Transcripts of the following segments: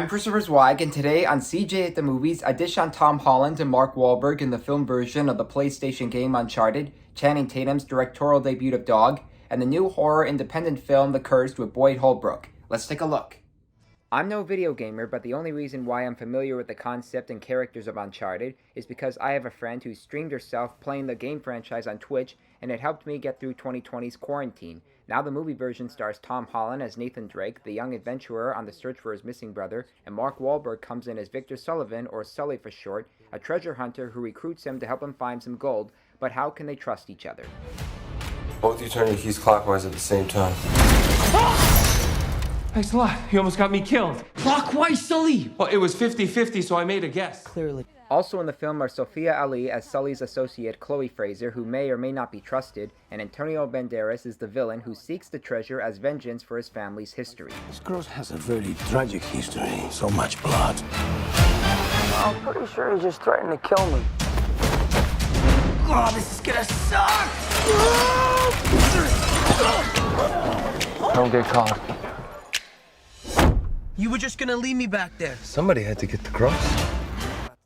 I'm Christopher Zweig, and today on CJ at the Movies, I dish on Tom Holland and Mark Wahlberg in the film version of the PlayStation game Uncharted, Channing Tatum's directorial debut of Dog, and the new horror independent film The Cursed with Boyd Holbrook. Let's take a look. I'm no video gamer, but the only reason why I'm familiar with the concept and characters of Uncharted is because I have a friend who streamed herself playing the game franchise on Twitch, and it helped me get through 2020's quarantine. Now the movie version stars Tom Holland as Nathan Drake, the young adventurer on the search for his missing brother, and Mark Wahlberg comes in as Victor Sullivan, or Sully for short, a treasure hunter who recruits him to help him find some gold. But how can they trust each other? Both you turn your keys clockwise at the same time. Thanks a lot. You almost got me killed. Clockwise, Sully! Well, it was 50-50, so I made a guess. Clearly. Also in the film are Sophia Ali as Sully's associate Chloe Fraser, who may or may not be trusted, and Antonio Banderas is the villain who seeks the treasure as vengeance for his family's history. This girl has a very tragic history. So much blood. I'm pretty sure he just threatened to kill me. Oh, this is gonna suck! Don't get caught. You were just gonna leave me back there. Somebody had to get the cross.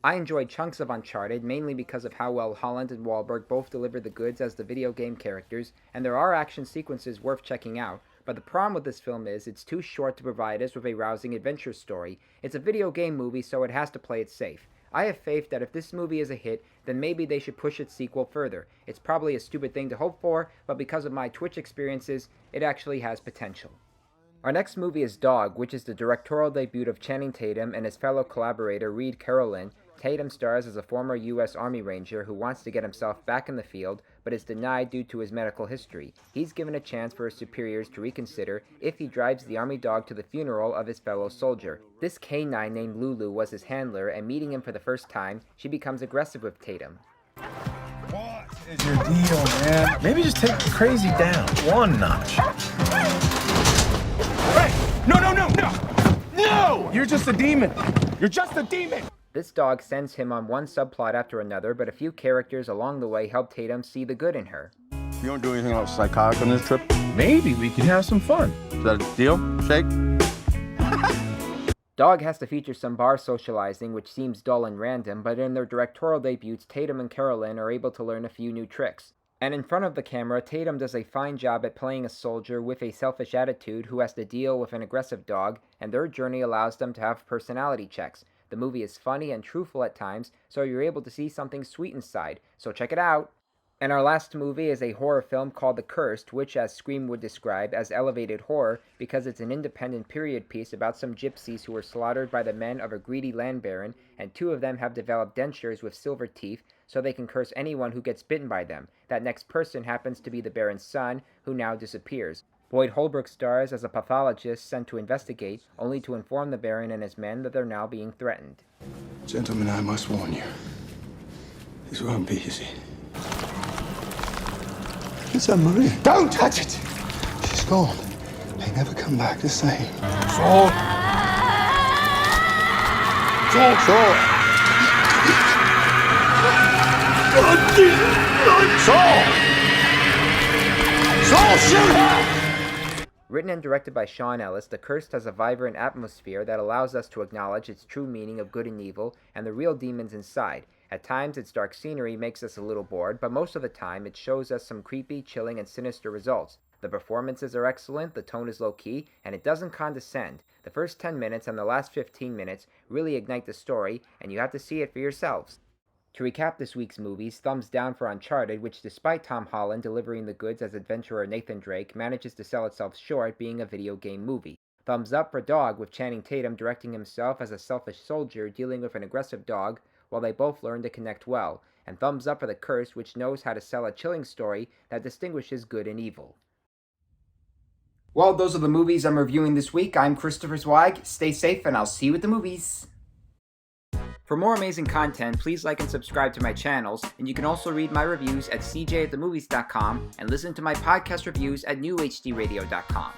I enjoyed chunks of Uncharted, mainly because of how well Holland and Wahlberg both delivered the goods as the video game characters, and there are action sequences worth checking out, but the problem with this film is it's too short to provide us with a rousing adventure story. It's a video game movie, so it has to play it safe. I have faith that if this movie is a hit, then maybe they should push its sequel further. It's probably a stupid thing to hope for, but because of my Twitch experiences, it actually has potential. Our next movie is Dog, which is the directorial debut of Channing Tatum and his fellow collaborator Reed Carolyn. Tatum stars as a former U.S. Army Ranger who wants to get himself back in the field, but is denied due to his medical history. He's given a chance for his superiors to reconsider if he drives the Army dog to the funeral of his fellow soldier. This canine named Lulu was his handler, and meeting him for the first time, she becomes aggressive with Tatum. What is your deal, man? Maybe just take the crazy down one notch. Hey! No! No! You're just a demon. You're just a demon. This dog sends him on one subplot after another, but a few characters along the way help Tatum see the good in her. You don't do anything else psychotic on this trip? Maybe we can have some fun. Is that a deal, Shake? Dog has to feature some bar socializing, which seems dull and random, but in their directorial debuts, Tatum and Carolyn are able to learn a few new tricks. And in front of the camera, Tatum does a fine job at playing a soldier with a selfish attitude who has to deal with an aggressive dog, and their journey allows them to have personality checks. The movie is funny and truthful at times, so you're able to see something sweet inside, so check it out! And our last movie is a horror film called The Cursed, which as Scream would describe as elevated horror because it's an independent period piece about some gypsies who were slaughtered by the men of a greedy land baron, and two of them have developed dentures with silver teeth so they can curse anyone who gets bitten by them. That next person happens to be the baron's son, who now disappears. Boyd Holbrook stars as a pathologist sent to investigate, only to inform the baron and his men that they're now being threatened. Gentlemen, I must warn you. This won't be easy. It's Anne-Marie. Don't touch it! She's gone. They never come back the same. Saul! Saul, shoot her! Written and directed by Sean Ellis, The Cursed has a vibrant atmosphere that allows us to acknowledge its true meaning of good and evil and the real demons inside. At times, its dark scenery makes us a little bored, but most of the time, it shows us some creepy, chilling, and sinister results. The performances are excellent, the tone is low-key, and it doesn't condescend. The first 10 minutes and the last 15 minutes really ignite the story, and you have to see it for yourselves. To recap this week's movies, thumbs down for Uncharted, which despite Tom Holland delivering the goods as adventurer Nathan Drake, manages to sell itself short being a video game movie. Thumbs up for Dog, with Channing Tatum directing himself as a selfish soldier dealing with an aggressive dog, while they both learn to connect well. And thumbs up for The Curse, which knows how to sell a chilling story that distinguishes good and evil. Well, those are the movies I'm reviewing this week. I'm Christopher Zweig. Stay safe, and I'll see you at the movies. For more amazing content, please like and subscribe to my channels, and you can also read my reviews at cjatthemovies.com and listen to my podcast reviews at newhdradio.com.